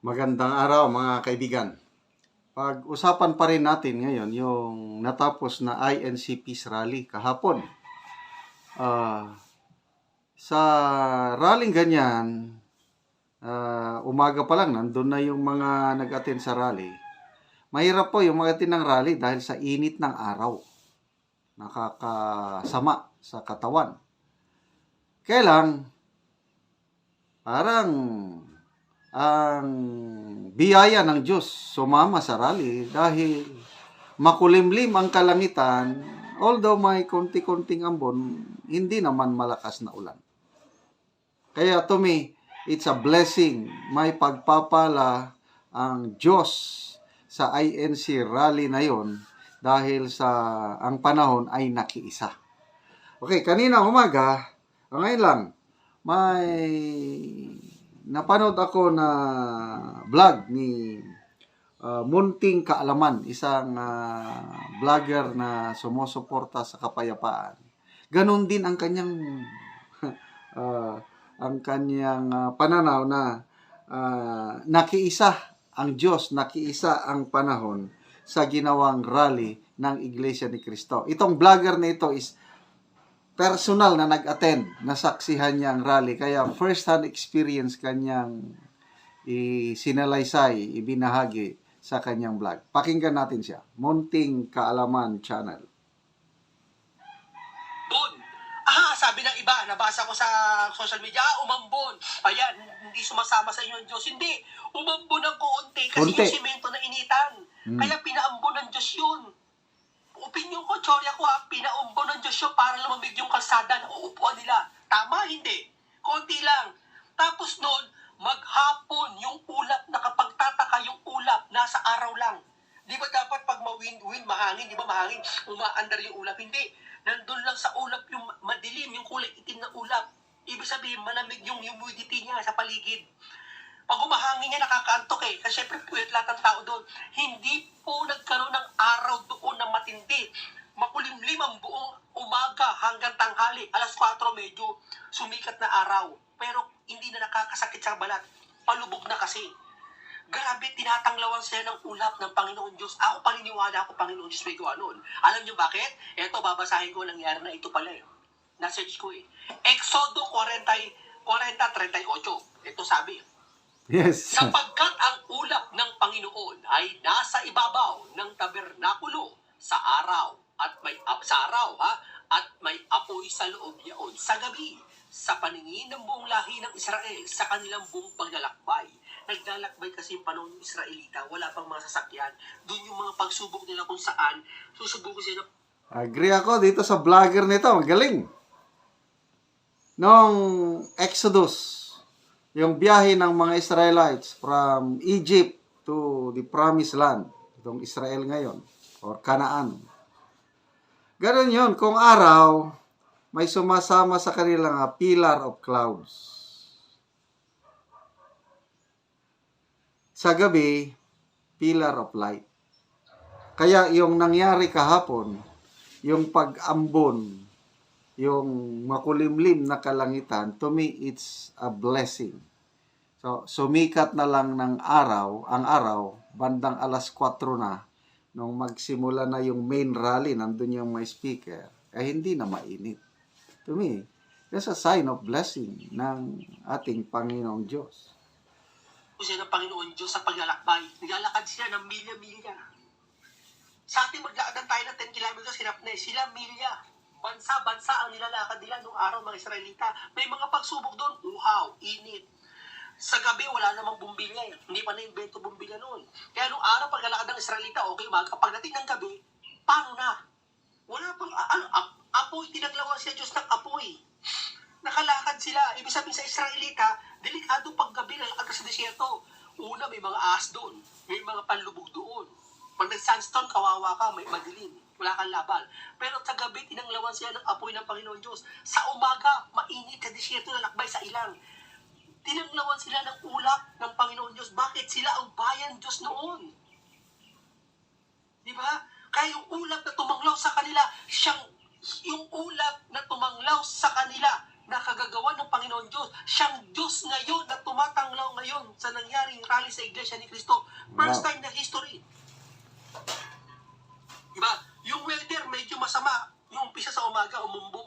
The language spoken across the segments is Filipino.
Magandang araw mga kaibigan. Pag-usapan pa rin natin ngayon yung natapos na INC Peace Rally kahapon. Sa rally ganyan, umaga pa lang nandun na yung mga nag-attend sa rally. Mahirap po yung mag-attend ng rally dahil sa init ng araw. Nakakasama sa katawan. Kaya lang, parang ang biyaya ng Diyos sumama sa rally dahil makulimlim ang kalangitan, although may konti-konting ambon, hindi naman malakas na ulan. Kaya to me, it's a blessing. May pagpapala ang Diyos sa INC rally na yon dahil sa ang panahon ay nakiisa. Okay, kanina umaga, ngayon lang, may napanood ako na vlog ni Munting Kaalaman, isang vlogger na sumusuporta sa kapayapaan. Ganon din ang kanyang pananaw na nakiisa ang Diyos, nakiisa ang panahon sa ginawang rally ng Iglesia ni Cristo. Itong vlogger na ito is personal na nag-attend, nasaksihan niya ang rally. Kaya first-hand experience kanyang sinalaysay, ibinahagi sa kanyang vlog. Pakinggan natin siya. Munting Kaalaman Channel. Sabi ng iba, nabasa ko sa social media, umambon. Ayan, hindi sumasama sa inyo ang Diyos. Hindi, umambon ng kuunti kasi yung simento na initan. Kaya pinaambon ng Diyos yun. Opinion ko, teorya ko pinaumbon ng Diyos yun para lumamig yung kalsada na uupuan nila. Tama, hindi. Konti lang. Tapos noon, maghapon yung ulap, nakapagtataka yung ulap, nasa araw lang. Di ba dapat pag ma-wind, mahangin, di ba mahangin, umaandar yung ulap? Hindi. Nandun lang sa ulap yung madilim, yung kulay itim na ulap. Ibig sabihin, malamig yung humidity niya sa paligid. Pag umahangin niya, nakakaantok eh. Kasi syempre, puyat lahat ng tao doon. Hindi po nagkaroon ng araw doon na matindi. Makulimlim ang buong umaga hanggang tanghali. Alas 4, medyo sumikat na araw. Pero hindi na nakakasakit sa balat. Palubog na kasi. Grabe, tinatanglawan sila ng ulap ng Panginoon Diyos. Ako paniniwala ako, Panginoon Diyos may gawa noon. Alam niyo bakit? Ito, babasahin ko nangyari na ito pala eh. Na-search ko eh. Exodo 40:38. Ito sabi. Yes. Sapagkat ang ulap ng Panginoon ay nasa ibabaw ng tabernakulo sa araw at may apoy sa loob yaon sa gabi sa paningin ng buong lahi ng Israel sa kanilang buong paglalakbay. Naglalakbay kasi yung panahon ng Israelita, wala pang mga sasakyan. Doon yung mga pagsubok nila kung saan susubukan sila. Agree ako dito sa vlogger nito, magaling. Nung Exodus, yung biyahe ng mga Israelites from Egypt to the Promised Land, itong Israel ngayon, or Canaan. Ganon yun, kung araw, may sumasama sa kanilang pillar of clouds. Sa gabi, pillar of light. Kaya yung nangyari kahapon, yung pag-ambon, yung makulimlim na kalangitan, to me, it's a blessing. So, sumikat na lang ng ang araw, bandang alas 4 na, nung magsimula na yung main rally, nandun yung may speaker, hindi na mainit. To me, that's a sign of blessing ng ating Panginoong Diyos. Kasi ng Panginoon Diyos sa paglalakbay, naglalakad sila ng milya-milya. Sa ating maglakad tayo ng 10 kilometers, hirap na sila milya. Bansa-bansa ang nilalakad nila noong araw mga Israelita. May mga pagsubok doon, uhaw, init. Sa gabi, wala namang bumbilya eh. Hindi pa na-invento bumbilya noon. Kaya noong araw, paglalakad ng Israelita, okay, umaga. Pagdating ng gabi, paano na? Wala pang, apoy, tinaglawan siya Diyos ng apoy. Nakalakad sila. Ibig sabihin sa Israelita, delikado paggabi lalakad ka sa desierto. Una, may mga ahas doon. May mga panlubog doon. Pag nag-sandstorm, kawawa ka, may madilim. Wala kang laban. Pero sa gabi, tinanglawan sila ng apoy ng Panginoon Diyos. Sa umaga, mainit sa desierto, lalakbay sa ilang. Tinanglawan sila ng ulap ng Panginoon Diyos. Bakit? Sila ang bayan Diyos noon. Di ba? Kaya yung ulap na tumanglaw sa kanila, yung ulap na tumanglaw sa kanila, na kagagawa ng Panginoon Diyos. Siyang Diyos ngayon na tumatanglaw ngayon sa nangyaring rally sa Iglesia ni Cristo. First Wow. time na history. Diba? Yung weather medyo masama. Yung umpisa sa umaga, umumbo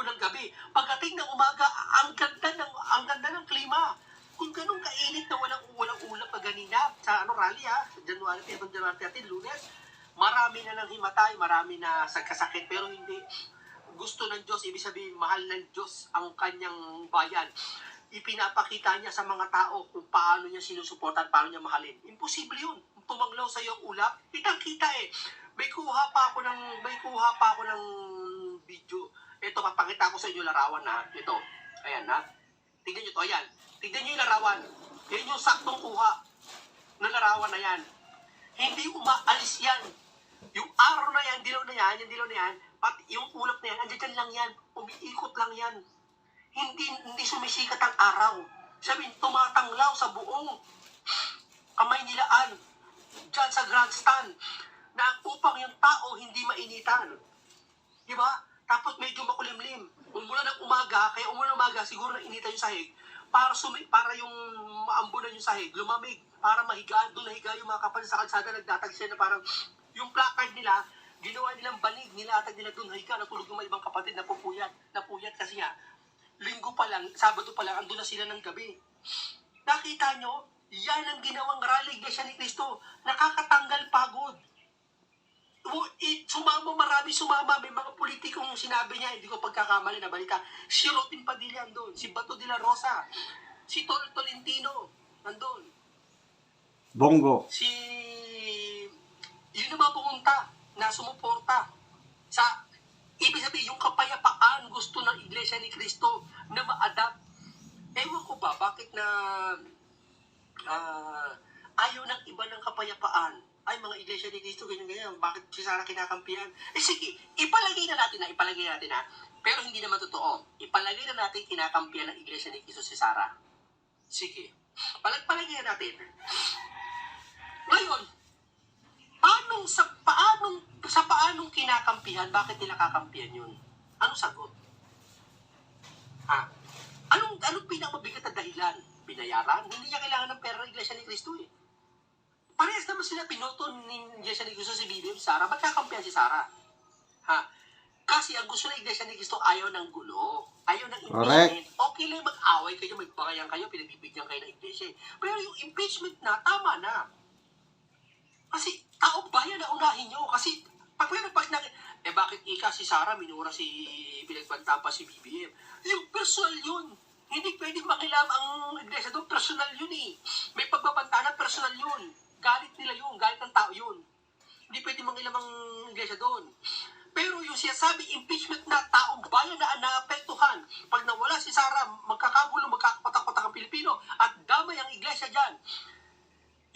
ng gabi. Pagdating ng umaga, ang ganda ng klima. Kung ganun kainit na walang ulap na ganina sa rally sa January 13, Lunes, marami na nang himatay, marami na sagkasakit, pero hindi. Gusto ng Diyos, ibig sabihin, mahal ng Diyos ang kanyang bayan. Ipinapakita niya sa mga tao kung paano niya sinusuportan, paano niya mahalin. Imposible yun. Tumanglaw sa iyo ang ulap, kitang-kita eh. May kuha pa ako ng video. Ito, papakita ko sa inyo larawan na. Ito. Ayan na. Tignan nyo to. Ayan. Tignan nyo yung larawan. Yan yung saktong kuha ng larawan na yan. Hindi umaalis yan. Yung araw na yan, dilaw na yan, pati yung ulap na yan, andyan lang yan. Umiikot lang yan. Hindi sumisikat ang araw. Sabihin, tumatanglaw sa buong Kamaynilaan. Diyan sa grandstand. Na upang yung tao hindi mainitan. Di ba? Tapos medyo makulimlim. Umula ng umaga, siguro na initan yung sahig, para yung maambunan yung sahig, lumamig, para mahigaan, doon nahiga yung mga kapal sa kalsada, nagdatag siya na parang, yung placard nila, ginawa nilang banig, nilatag nila doon, nahiga, natulog yung mga ibang kapatid, napuyat kasi nga, linggo pa lang, Sabado pa lang, andun na sila ng gabi. Nakita nyo, yan ang ginawang rally Iglesia ni Cristo, nakakatanggal pagod. Marami sumama. May mga politikong sinabi niya, hindi ko pagkakamali na balita. Si Rotin Padilla andun, si Bato de la Rosa, si Tolentino andun, Bongo. yun ang mga pumunta na sumuporta sa, ibig sabihin, yung kapayapaan gusto ng Iglesia ni Cristo na ma-adapt. Ewan ko ba, bakit na ayaw ng iba ng kapayapaan? Ay, mga Iglesia ni Cristo, ganyan, bakit si Sarah kinakampihan? Sige, ipalagay na natin ha. Pero hindi naman totoo. Ipalagay na natin kinakampihan ng Iglesia ni Cristo si Sarah. Sige, palagay na natin. Ngayon, paanong kinakampihan, bakit nila kakampihan yun? Anong sagot? Anong pinakamabigat na dahilan? Binayaran? Hindi niya kailangan ng pera ng Iglesia ni Cristo eh. Parehas naman sila pinoto ni Iglesia ni Cristo si BBM Sara. Ba't kakampihan si Sara? Kasi ang gusto ng Iglesia ni Cristo ayaw ng gulo. Ayaw ng impeachment. Okay lang mag-away kayo, magbakayan kayo, pinagbibigyan kayo ng Iglesia. Pero yung impeachment na, tama na. Kasi taong bayan na unahin nyo. Kasi bakit si Sara minura pinagbanta pa si BBM? Yung personal yun. Hindi pwedeng makilam ang Iglesia doon. Personal yun eh. May pagbabanta na personal yun. Galit nila yun. Galit ng tao yun. Hindi pwedeng mangilam ang Iglesia doon. Pero yung sinasabi, impeachment na taong bayan na naapektuhan. Pag nawala si Sara, magkakagulo, magkakapatak-patak ang Pilipino at damay ang Iglesia dyan.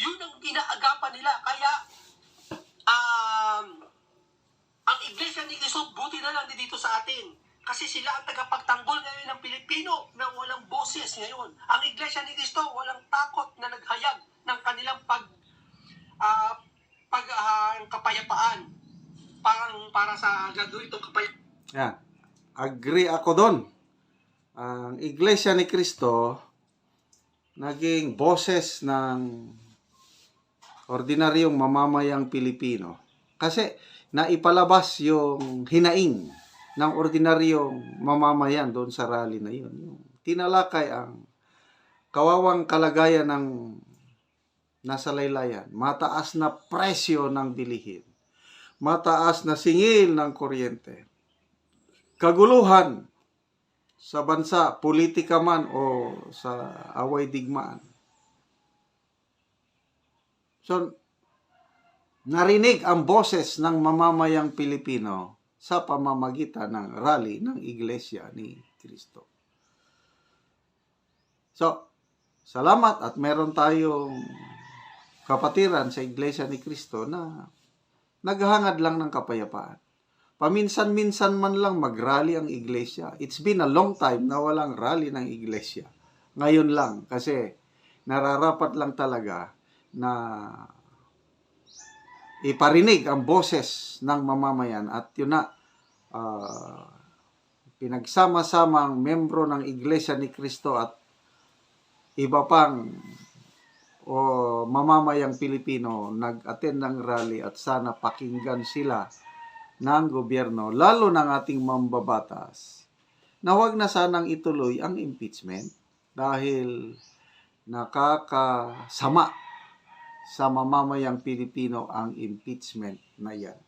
Yun ang inaagapan nila. Kaya, ang Iglesia ni Cristo, buti na lang dito sa atin. Kasi sila ang tagapagtanggol ngayon ng Pilipino na walang boses ngayon. Ang Iglesia ni Cristo, walang takot na naghayag ng kanilang kapayapaan. Para sa gagawin itong kapayapaan. Yan. Agree ako doon. Ang Iglesia ni Cristo, naging boses ng ordinaryong mamamayang Pilipino. Kasi naipalabas yung hinaing ng ordinaryong mamamayan doon sa rally na yun. Yung tinalakay ang kawawang kalagayan ng nasa laylayan. Mataas na presyo ng bilihin. Mataas na singil ng kuryente. Kaguluhan sa bansa, politika man o sa away digmaan. So, narinig ang boses ng mamamayang Pilipino sa pamamagitan ng rally ng Iglesia ni Cristo. So, salamat at meron tayong kapatiran sa Iglesia ni Cristo na naghahangad lang ng kapayapaan. Paminsan-minsan man lang mag-rally ang Iglesia. It's been a long time na walang rally ng Iglesia. Ngayon lang kasi nararapat lang talaga na iparinig ang boses ng mamamayan at yun na pinagsama-samang membro ng Iglesia ni Cristo at iba pang o mamamayang Pilipino nag-attend ng rally at sana pakinggan sila ng gobyerno, lalo ng ating mambabatas, na huwag na sanang ituloy ang impeachment dahil nakakasama sa mamamayang Pilipino ang impeachment na yan.